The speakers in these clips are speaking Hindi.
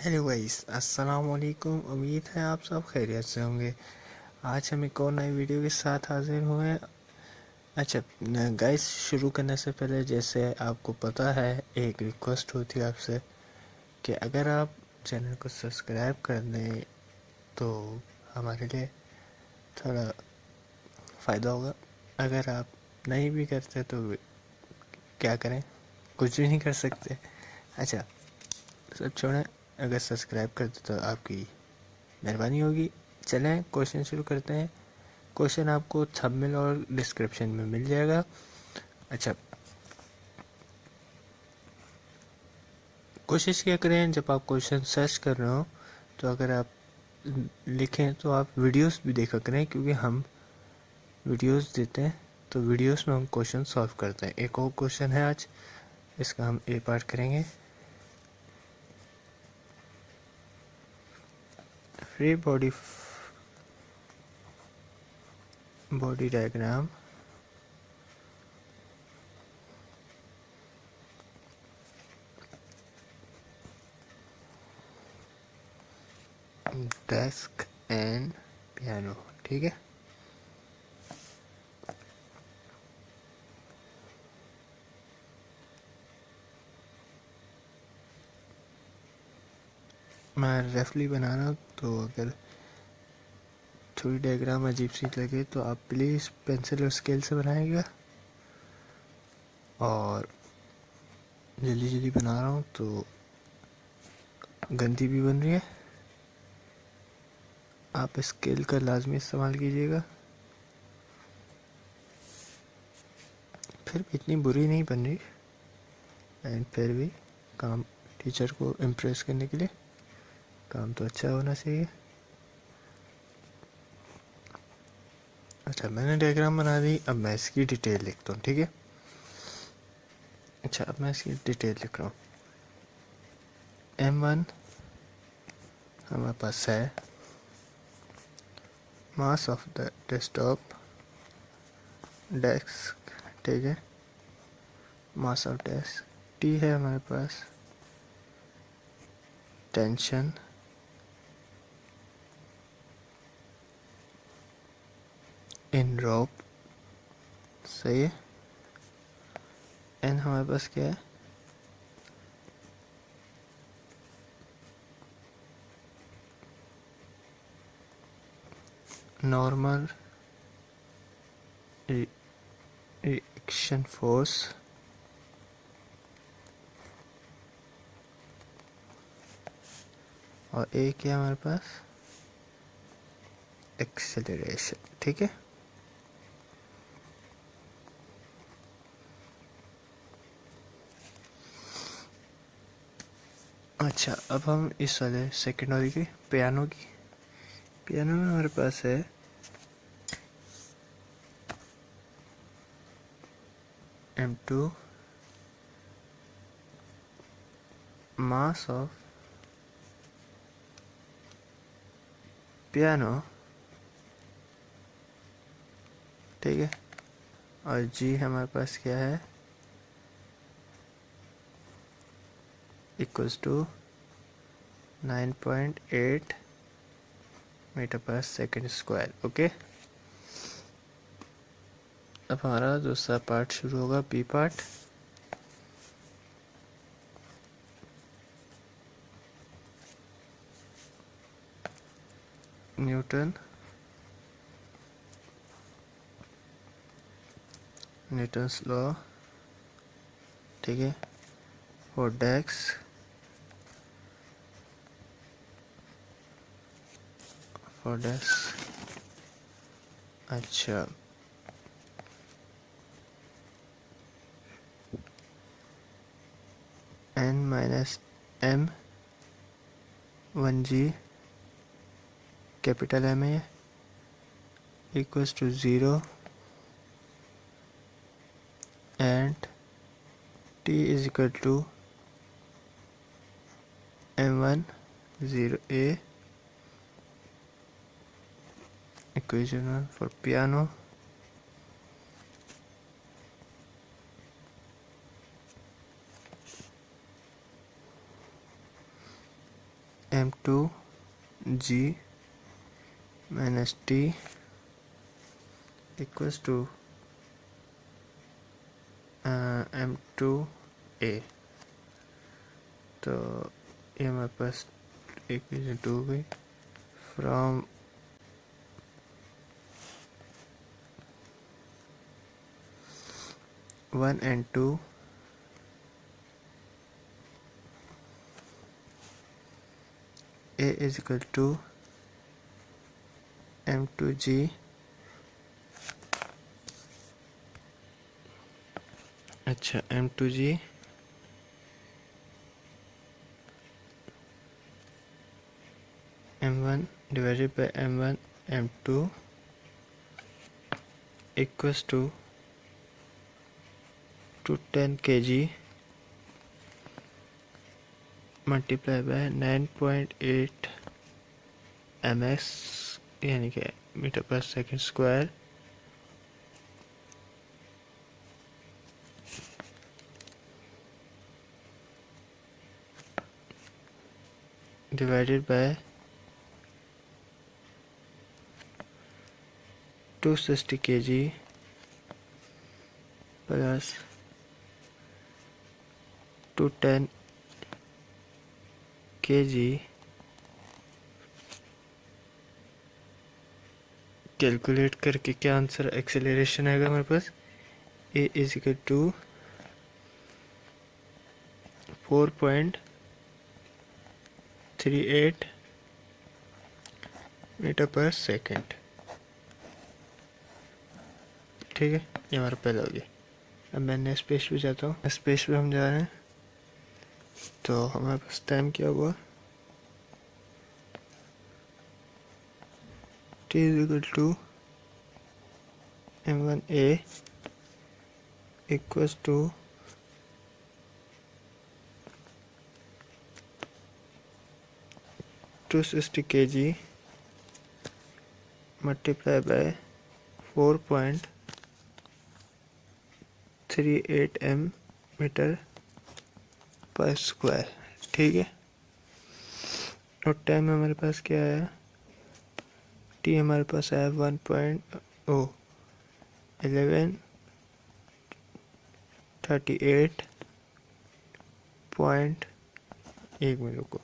हेलो गाइस, अस्सलाम वालेकुम। उम्मीद है आप सब खैरियत से होंगे। आज हम एक और नई वीडियो के साथ हाजिर हुए हैं। अच्छा गाइस, शुरू करने से पहले जैसे आपको पता है, एक रिक्वेस्ट होती है आपसे कि अगर आप चैनल को सब्सक्राइब कर दें तो हमारे लिए थोड़ा फ़ायदा होगा। अगर आप नहीं भी करते तो क्या करें, कुछ भी नहीं कर सकते। अच्छा, सब छोड़ें, अगर सब्सक्राइब करते तो आपकी मेहरबानी होगी। चलें क्वेश्चन शुरू करते हैं। क्वेश्चन आपको थंबनेल और डिस्क्रिप्शन में मिल जाएगा। अच्छा, कोशिश क्या करें, जब आप क्वेश्चन सर्च कर रहे हो तो अगर आप लिखें तो आप वीडियोस भी देखा करें, क्योंकि हम वीडियोस देते हैं तो वीडियोस में हम क्वेश्चन सॉल्व करते हैं। एक और क्वेश्चन है आज, इसका हम ए पार्ट करेंगे। Free body diagram desk and piano. ठीक है, मैं रफली बना रहा हूँ, तो अगर थोड़ी डायग्राम अजीब सी लगे तो आप प्लीज़ पेंसिल और स्केल से बनाइएगा। और जल्दी जल्दी बना रहा हूँ तो गंदी भी बन रही है, आप स्केल का लाजमी इस्तेमाल कीजिएगा। फिर भी इतनी बुरी नहीं बन रही, एंड फिर भी काम, टीचर को इम्प्रेस करने के लिए काम तो अच्छा होना चाहिए। अच्छा, मैंने डायग्राम बना दी, अब मैं इसकी डिटेल लिखता हूँ। ठीक है, अच्छा अब मैं इसकी डिटेल लिख रहा हूँ। M1 हमारे पास है mass of the desktop desk. ठीक है, मास ऑफ डेस्क। T है हमारे पास टेंशन इन रोप। सही है। N हमारे पास क्या है, नॉर्मल रिएक्शन फोर्स। और A क्या है हमारे पास, एक्सेलरेशन। ठीक है, अच्छा अब हम इस वाले सेकेंड वाले की पियानो में हमारे पास है M2 मास ऑफ पियानो। ठीक है, और G हमारे पास क्या है, equals to 9.8 metre per second square. Okay, अब हमारा दूसरा पार्ट शुरू होगा, बी पार्ट। Newton's law. ठीक है, फॉर डेस्क अच्छा, N-M 1G कैपिटल M है, equals to 0 and T is equal to M1 0A। Equation for piano. m2g minus t equals to m2a। तो ये हमारे पास इक्वेशन 2 हो गई। From one and two a is equal to m2g अच्छा m2g m1 divided by m1 m2 equals to 210 kg multiply by 9.8 ms यानी कि मीटर पर second square divided by 260 kg plus 210 kg calculate करके क्या आंसर एक्सेलरेशन आएगा हमारे पास a is equal to 4.38 metre पर सेकंड। ठीक है, ये हमारा पहला हो गया। अब मैं नेक्स्ट पेज पे जाता हूँ। नेक्स्ट पेज पे हम जा रहे हैं तो हमारे पास टाइम क्या हुआ t is equal to m1a equals to 260 kg multiplied by 4.38 metre पर स्क्वायर। ठीक है, और टाइम हमारे पास क्या है, टी हमारे पास है 1138 एक मिनट को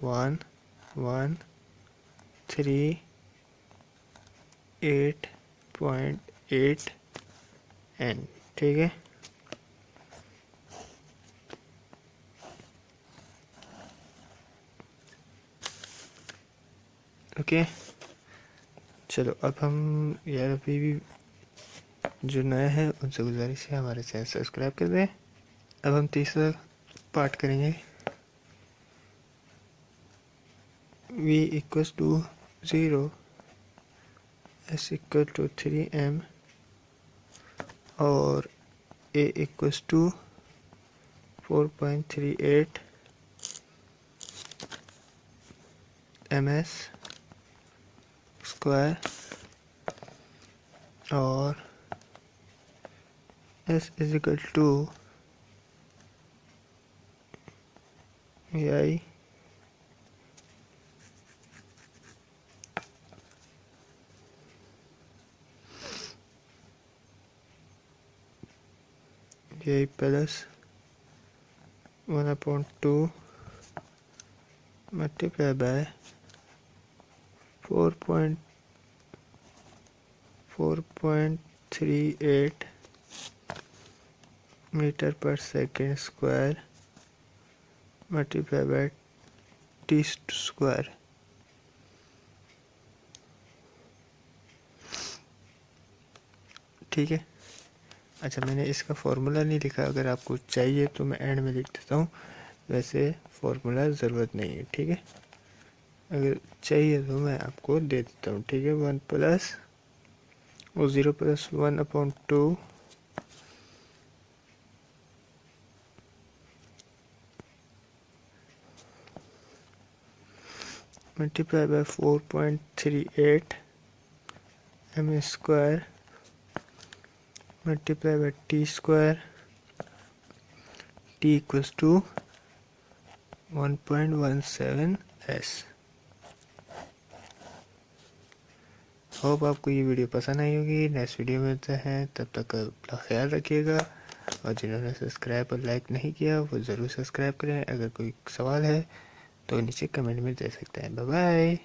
1138.8 n। ठीक है, ओके। चलो अब हम यार अभी भी जो नए हैं उनसे गुजारिश है हमारे चैनल सब्सक्राइब कर दें। अब हम तीसरा पार्ट करेंगे। v equals to 0 s equal to 3m और a equals to 4.38 ms square और s is equal to I plus 1/2 multiply by 4.38 metre per second square multiply by T square. ठीक है, अच्छा मैंने इसका फॉर्मूला नहीं लिखा, अगर आपको चाहिए तो मैं एंड में लिख देता हूँ, वैसे फॉर्मूला ज़रूरत नहीं है। ठीक है, अगर चाहिए तो मैं आपको दे देता हूँ। ठीक है, 1 plus 0 plus 1/2 multiply by 4.38 m square multiply by T square, T equals to 1.17 s. Hope आपको ये वीडियो पसंद आई होगी। नेक्स्ट वीडियो मिलते हैं, तब तक अपना ख्याल रखिएगा। और जिन्होंने सब्सक्राइब और लाइक नहीं किया वो ज़रूर सब्सक्राइब करें। अगर कोई सवाल है तो नीचे कमेंट में दे सकते हैं। Bye bye.